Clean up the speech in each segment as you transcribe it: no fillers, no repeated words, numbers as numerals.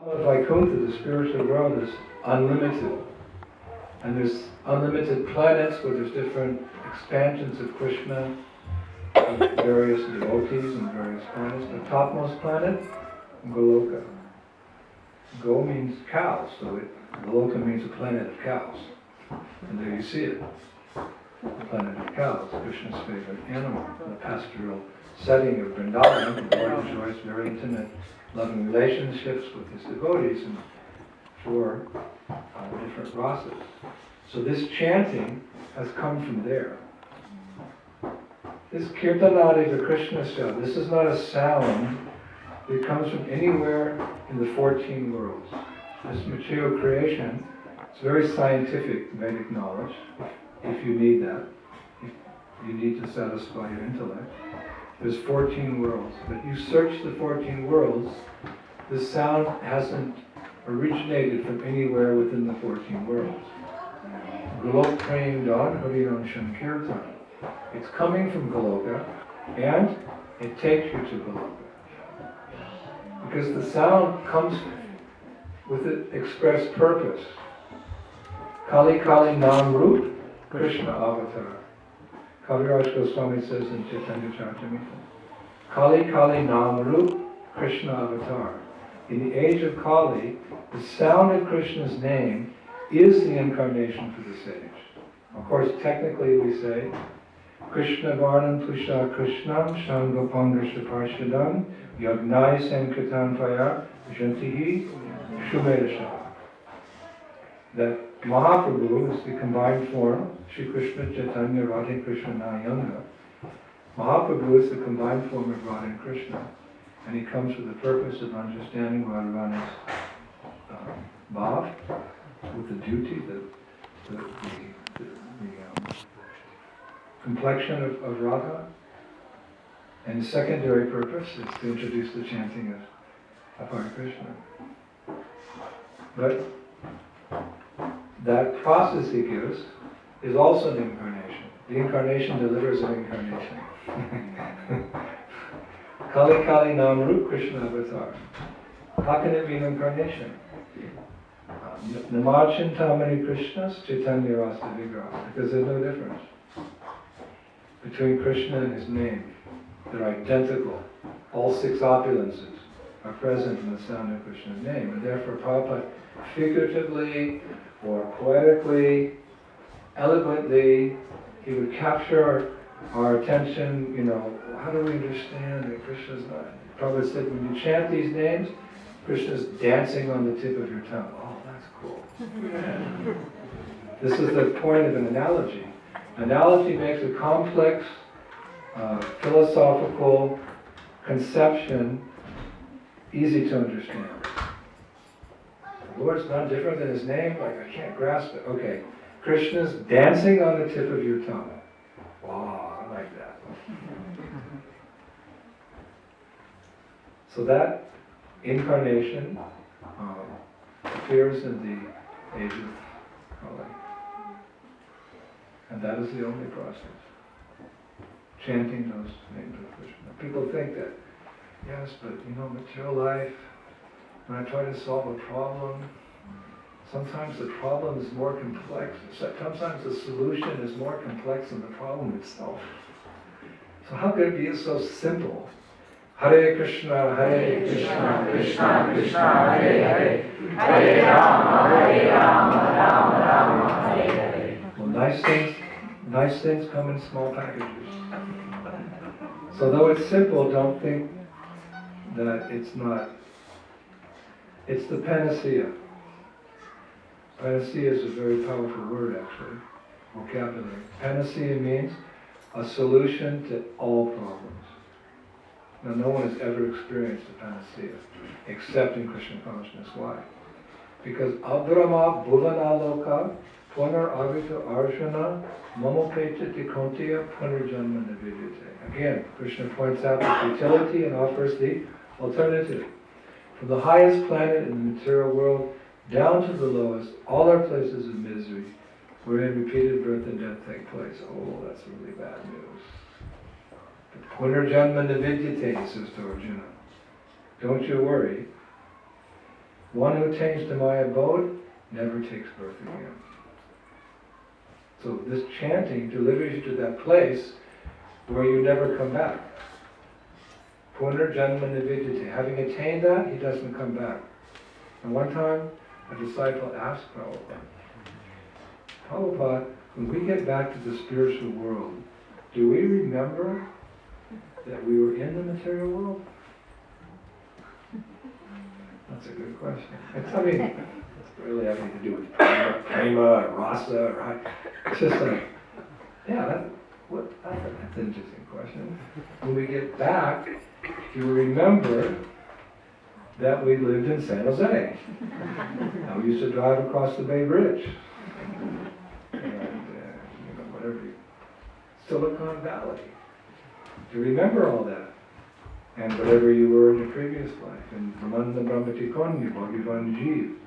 Vaikuntha, the spiritual world, is unlimited. And there's unlimited planets where there's different expansions of Krishna, of various devotees and various planets. The topmost planet, Goloka. Go means cows, so Goloka means a planet of cows. And there you see it. The planet of cows, Krishna's favorite animal. The pastoral setting of Vrindavan, the Lord enjoys very intimate, loving relationships with his devotees and for different rasas. So this chanting has come from there. This Kirtanadi Krishna sound, this is not a sound that comes from anywhere in the 14 worlds. This material creation, it's very scientific Vedic knowledge, if you need that, if you need to satisfy your intellect. There's 14 worlds, but you search the 14 worlds, the sound hasn't originated from anywhere within the 14 worlds. Golok Prem Don Harinam Shankirtan. It's coming from Goloka, and it takes you to Goloka. Because the sound comes with an express purpose. Kali Kali Nam Rup, Krishna Avatar. Kaviraj Goswami says in Chaitanya Charitamrita, Kali Kali Nam Rup, Krishna Avatar. In the age of Kali, the sound of Krishna's name is the incarnation for the sage. Of course, technically we say, Krishna Varnam Pusha Krishnam Shangopanga Parshadam Yagnai Sankirtan Paya Jantihi Shumedasha. That Mahaprabhu is the combined form, Shri Krishna Chaitanya Radha Krishna Nayanga. Mahaprabhu is the combined form of Radha and Krishna, and he comes for the purpose of understanding Radharani's bhav, with the duty, the complexion of Radha, and the secondary purpose is to introduce the chanting of Hare Krishna. But that process he gives is also an incarnation. The incarnation delivers an incarnation. Kali Kali Nam Rup Krishna Avatar. How can it be an incarnation? Namachintamani Krishnas Chaitanya Rasa Vigraha. Because there's no difference between Krishna and his name. They're identical. All six opulences are present in the sound of Krishna's name. And therefore Prabhupada figuratively or poetically, eloquently, he would capture our attention, how do we understand that Krishna's not? Prabhupada said, when you chant these names, Krishna's dancing on the tip of your tongue. Oh, that's cool. This is the point of an analogy. Analogy makes a complex, philosophical conception easy to understand. The Lord's not different than his name, I can't grasp it. Okay, Krishna's dancing on the tip of your tongue. Wow, I like that. So that incarnation appears in the age of Kali. And that is the only process. Chanting those names of Krishna. People think that, yes, but material life, when I try to solve a problem, sometimes the problem is more complex. Sometimes the solution is more complex than the problem itself. So how could it be so simple? Hare Krishna, Krishna Krishna, Hare Hare, Hare Rama, Rama, Hare Hare. Well, nice things come in small packages. So though it's simple, don't think that it's not. It's the panacea. Panacea is a very powerful word, actually, vocabulary. Panacea means a solution to all problems. Now, no one has ever experienced a panacea, except in Krishna consciousness. Why? Because Abrama Bhuvana Loka Punar Avita Arjuna Mamopeta Tikontiya Punarjanma Navidyate. Again, Krishna points out the futility and offers the alternative. From the highest planet in the material world down to the lowest, all are places of misery, wherein repeated birth and death take place. Oh, that's really bad news. Punarjanma Navidyate, says to Arjuna. Don't you worry. One who attains to my abode never takes birth again. So this chanting delivers you to that place where you never come back. Punarjanma nividyate. Having attained that, he doesn't come back. And one time, a disciple asked Prabhupada, when we get back to the spiritual world, do we remember that we were in the material world? That's a good question. It's really having to do with prema, rasa, right? It's just like, yeah, that's an interesting question. When we get back, do you remember that we lived in San Jose? Now we used to drive across the Bay Bridge. And, Silicon Valley. Do you remember all that? And whatever you were in your previous life. And Brahmanda Brahmatikoni, Bhagavan Jeev.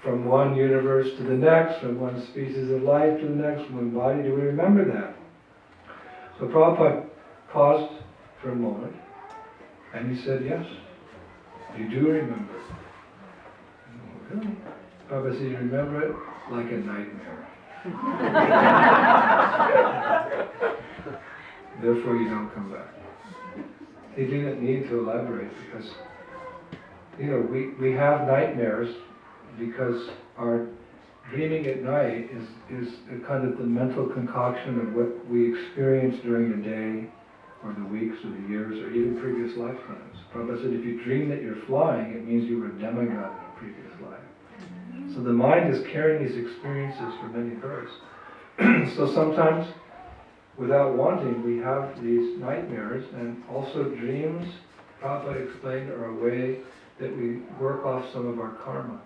From one universe to the next, from one species of life to the next, from one body, do we remember that? So Prabhupada paused for a moment, and he said, yes, you do remember. Oh, really? Prabhupada said, you remember it like a nightmare. Therefore you don't come back. He didn't need to elaborate because, we have nightmares because our dreaming at night is a kind of the mental concoction of what we experience during the day or the weeks or the years or even previous lifetimes. Prabhupada said if you dream that you're flying, it means you were a demigod in a previous life. So the mind is carrying these experiences for many births. So sometimes, without wanting, we have these nightmares, and also dreams, Prabhupada explained, are a way that we work off some of our karma.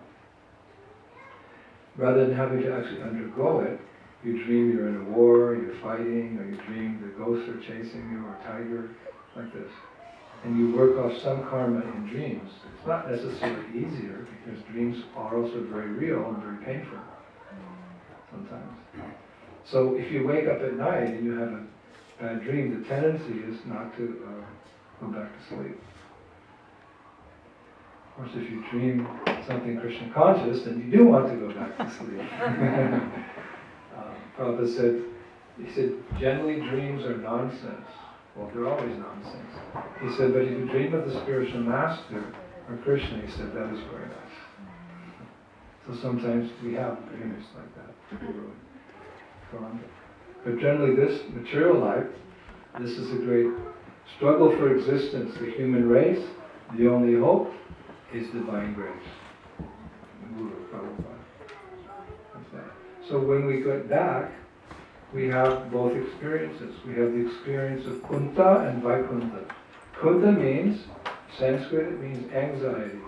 Rather than having to actually undergo it, you dream you're in a war, you're fighting, or you dream the ghosts are chasing you, or a tiger, like this. And you work off some karma in dreams. It's not necessarily easier, because dreams are also very real and very painful, sometimes. So if you wake up at night and you have a bad dream, the tendency is not to go back to sleep. Of course, if you dream something Krishna conscious, then you do want to go back to sleep. Prabhupada said, generally dreams are nonsense. Well, they're always nonsense. He said, but if you dream of the spiritual master, or Krishna, he said, that is very nice. So sometimes we have dreams like that. But generally this material life, this is a great struggle for existence. The human race, the only hope is divine grace. So when we get back, we have both experiences. We have the experience of Kunta and Vaikuntha. Kunta means, Sanskrit, it means anxiety.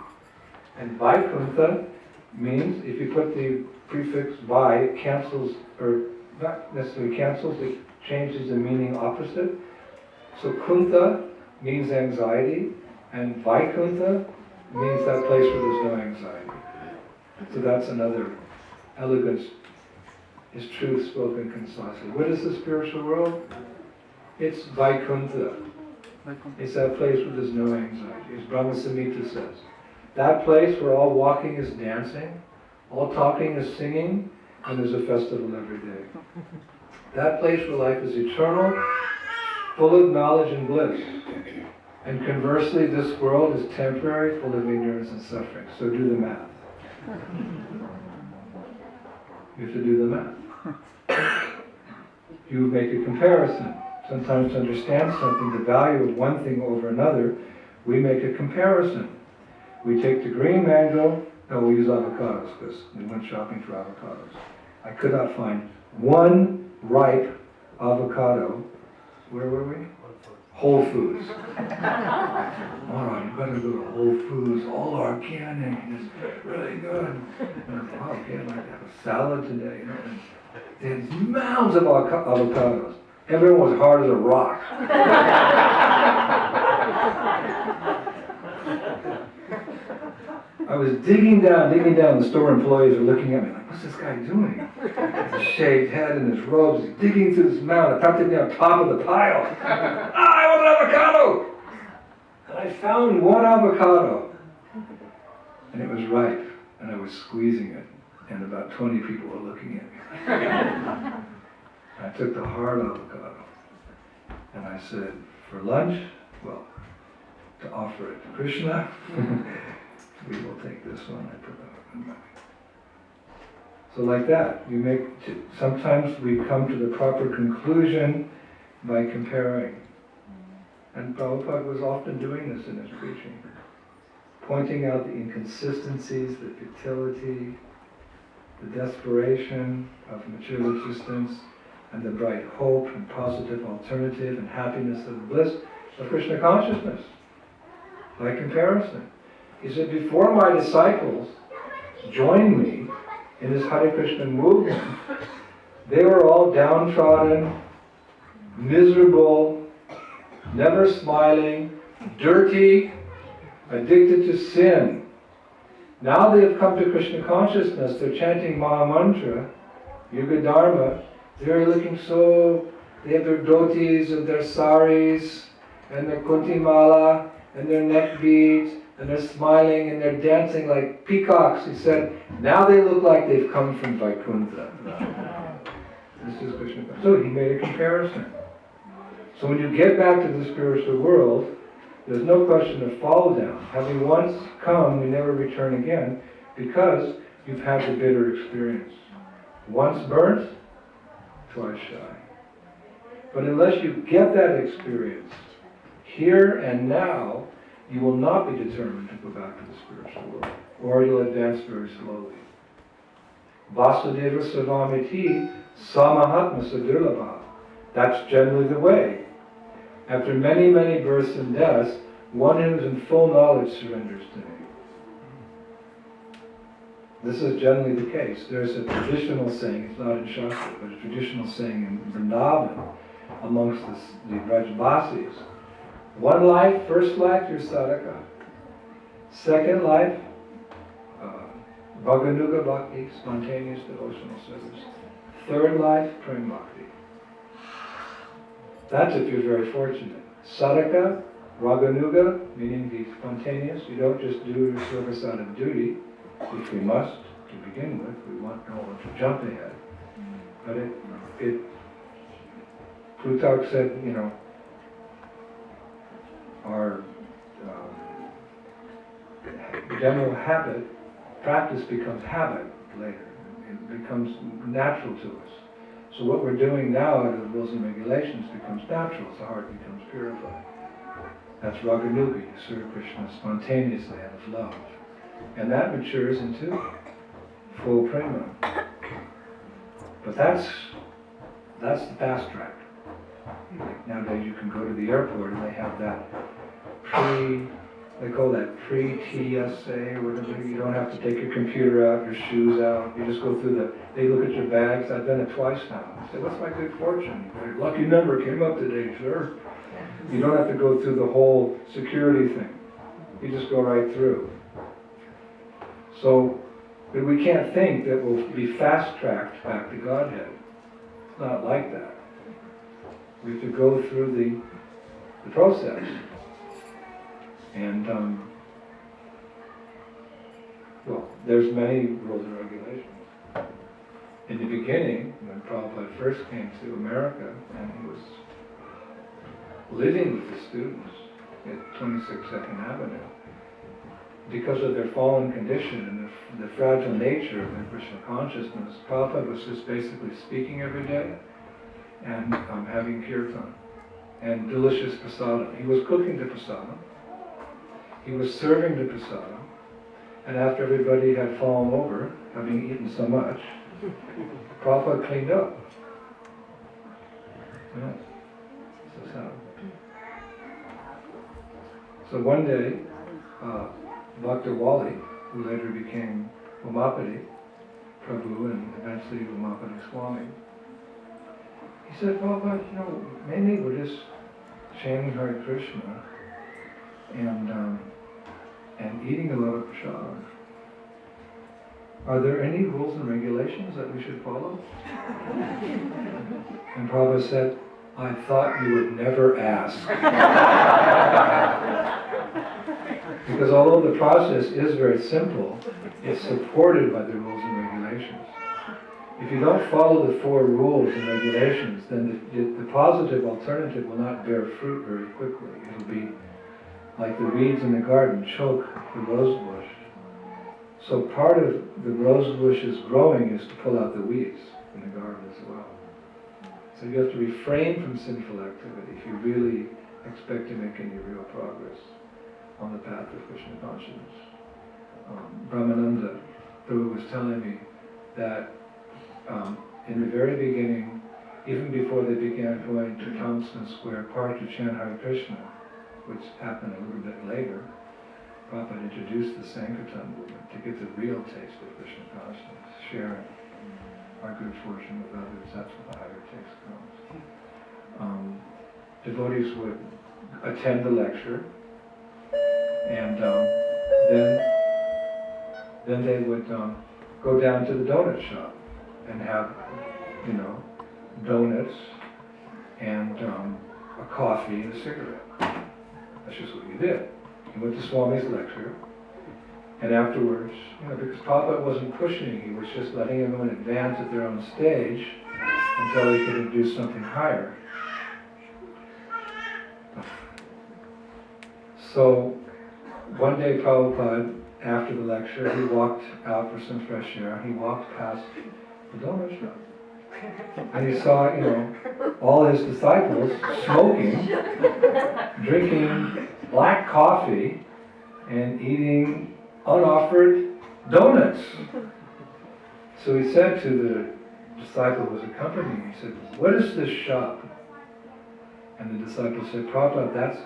And Vaikuntha means, if you put the prefix vai, it cancels, or not necessarily cancels, it changes the meaning opposite. So Kunta means anxiety, and Vaikuntha means that place where there's no anxiety. So that's another elegance, is truth spoken concisely. What is the spiritual world? It's Vaikuntha. It's that place where there's no anxiety. As Brahma Samhita says. That place where all walking is dancing, all talking is singing, and there's a festival every day. That place where life is eternal, full of knowledge and bliss. And conversely, this world is temporary, full of ignorance and suffering. So do the math. You have to do the math. You make a comparison. Sometimes to understand something, the value of one thing over another, we make a comparison. We take the green mango, and we use avocados, because we went shopping for avocados. I could not find one ripe avocado. Where were we? Whole Foods. All right, you better go to Whole Foods, all organic, it's really good. And I thought, okay, I'd like to have a salad today. And there's mounds of avocados. Everyone was hard as a rock. I was digging down. The store employees were looking at me like, what's this guy doing? His shaved head and his robes, he's digging through this mound. I tucked it down top of the pile. I want an avocado! And I found one avocado. and it was ripe, and I was squeezing it, and about 20 people were looking at me. I took the hard avocado, and I said, for lunch, well, to offer it to Krishna, we will take this one. I put that in my. So like that, sometimes we come to the proper conclusion by comparing. And Prabhupada was often doing this in his preaching, pointing out the inconsistencies, the futility, the desperation of material existence, and the bright hope and positive alternative and happiness and bliss of Krishna consciousness. By comparison, he said, before my disciples joined me in this Hare Krishna movement, they were all downtrodden, miserable, never smiling, dirty, addicted to sin. Now they have come to Krishna consciousness, they're chanting Maha Mantra, Yuga Dharma, they're looking so, they have their dhotis and their saris, and their kunti mala, and their neck beads, and they're smiling and they're dancing like peacocks. He said, now they look like they've come from Vaikuntha. This is Krishna. So he made a comparison. So when you get back to the spiritual world, there's no question of fall down. Having once come, we never return again, because you've had the bitter experience. Once burnt, twice shy. But unless you get that experience, here and now, you will not be determined to go back to the spiritual world, or you'll advance very slowly. Vasudeva Savamiti Samahatma Sadurlabha. That's generally the way. After many, many births and deaths, one who is in full knowledge surrenders to me. This is generally the case. There's a traditional saying, it's not in Shastra, but a traditional saying in Vrindavan, amongst the Brajbasis. One life, first life, you're sadhaka. Second life, Bhaganuga Bhakti, spontaneous devotional service. Third life, Prem Bhakti. That's if you're very fortunate. Sadhaka, Raganuga, meaning the spontaneous, you don't just do your service out of duty, which we must to begin with. We want no one to jump ahead. But Plutarch said, our general habit, practice becomes habit later. It becomes natural to us. So what we're doing now out of the rules and regulations becomes natural as the heart becomes purified. That's Raganuga, you serve Krishna spontaneously out of love. And that matures into full prema. But that's the fast track. Like nowadays you can go to the airport and they have that they call that pre-TSA or whatever. You don't have to take your computer out, your shoes out. You just go through they look at your bags. I've done it twice now. I say, what's my good fortune? Your lucky number came up today, sir. You don't have to go through the whole security thing. You just go right through. So, but we can't think that we'll be fast-tracked back to Godhead. It's not like that. We have to go through the process. And, there's many rules and regulations. In the beginning, when Prabhupada first came to America, and he was living with the students at 26 Second Avenue, because of their fallen condition and the fragile nature of their Krishna consciousness, Prabhupada was just basically speaking every day and having kirtan and delicious prasadam. He was cooking the prasadam. He was serving the prasadam. And after everybody had fallen over, having eaten so much, Prabhupada cleaned up. Yes. This is how. So one day, Dr. Wali, who later became Umapati Prabhu and eventually Umapati Swami, he said, Prabhupada, mainly we're just chanting Hare Krishna and eating a lot of prasad. Are there any rules and regulations that we should follow? And Prabhupada said, I thought you would never ask. Because although the process is very simple, it's supported by the rules and regulations. If you don't follow the 4 rules and regulations, then the positive alternative will not bear fruit very quickly. It'll be like the weeds in the garden choke the rose bush. So part of the rose bush's growing is to pull out the weeds in the garden as well. So you have to refrain from sinful activity if you really expect to make any real progress on the path of Krishna consciousness. Brahmananda Prabhu was telling me that in the very beginning, even before they began going to Thompson Square Park to chant Hare Krishna, which happened a little bit later, Prabhupada introduced the Sankirtan movement to get the real taste of Krishna consciousness, sharing our good fortune with others. That's what the higher taste comes. Devotees would attend the lecture, and then they would go down to the donut shop and have, donuts and a coffee and a cigarette. That's just what you did. You went to Swami's lecture, and afterwards, because Prabhupada wasn't pushing, he was just letting everyone advance at their own stage until he could introduce something higher. So, one day Prabhupada, after the lecture, he walked out for some fresh air. He walked past the donut shop. And he saw, all his disciples smoking, drinking black coffee, and eating unoffered donuts. So he said to the disciple who was accompanying him, he said, "What is this shop?" And the disciple said, "Prabhupada,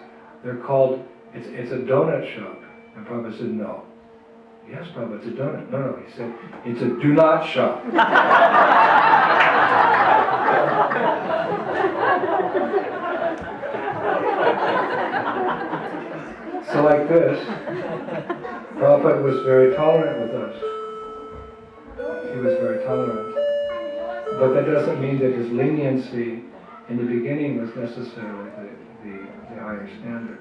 it's a donut shop." And Prabhupada said, "No." "Yes, Prabhupada, it's a donut." No, he said, "It's a do not shop." So like this, Prabhupada was very tolerant with us. He was very tolerant. But that doesn't mean that his leniency in the beginning was necessarily the higher standard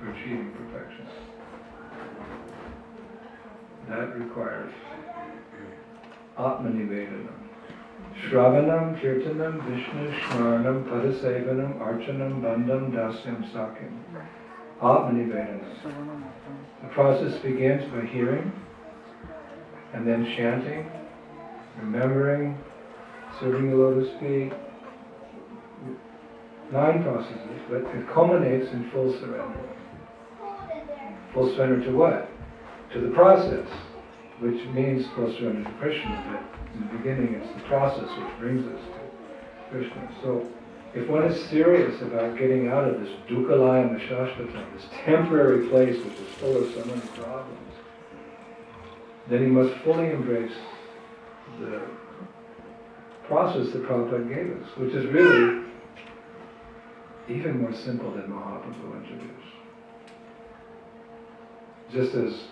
for achieving perfection. That requires Atmanivedanam. Shravanam, Kirtanam, Vishnu, Shmaranam, Padasevanam, Archanam, Bandham, Dasyam, Sakyam. Atmanivedanam. The process begins by hearing, and then chanting, remembering, serving the lotus feet. 9 processes, but it culminates in full surrender. Full surrender to what? To the process, which means full surrender to Krishna. But in the beginning, it's the process which brings us to Krishna. So, if one is serious about getting out of this dukkhalaya mashashvatam, this temporary place which is full of so many problems, then he must fully embrace the process that Prabhupada gave us, which is really even more simple than Mahaprabhu introduced. Just as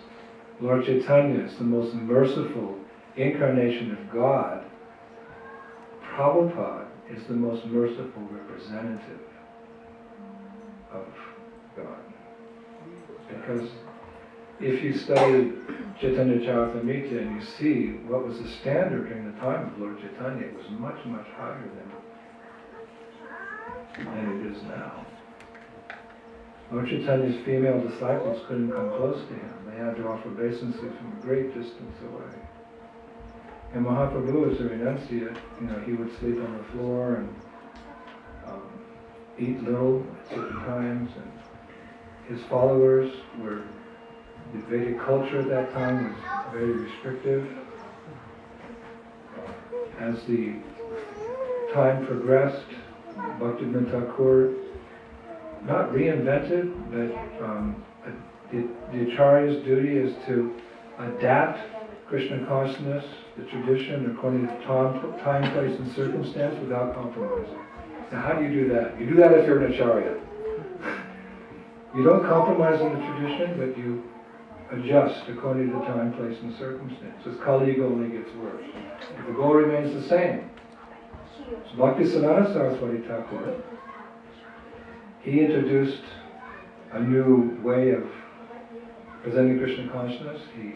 Lord Chaitanya is the most merciful incarnation of God, Prabhupada is the most merciful representative of God. Because if you study Chaitanya Charitamrita and you see what was the standard during the time of Lord Chaitanya, it was much, much higher than it is now. Lord Chaitanya's female disciples couldn't come close to him. They had to offer obeisances from a great distance away. And Mahaprabhu, as a renunciate, he would sleep on the floor and eat little at certain times. And his followers were, the Vedic culture at that time was very restrictive. As the time progressed, Bhaktivinoda Thakur not reinvented, but the Acharya's duty is to adapt Krishna consciousness, the tradition, according to time, place, and circumstance without compromising. Now how do you do that? You do that if you're an Acharya. You don't compromise on the tradition, but you adjust according to time, place, and circumstance. As Kali Yuga only gets worse. But the goal remains the same. So Bhaktisiddhanta Saraswati Thakur, he introduced a new way of presenting Krishna consciousness, he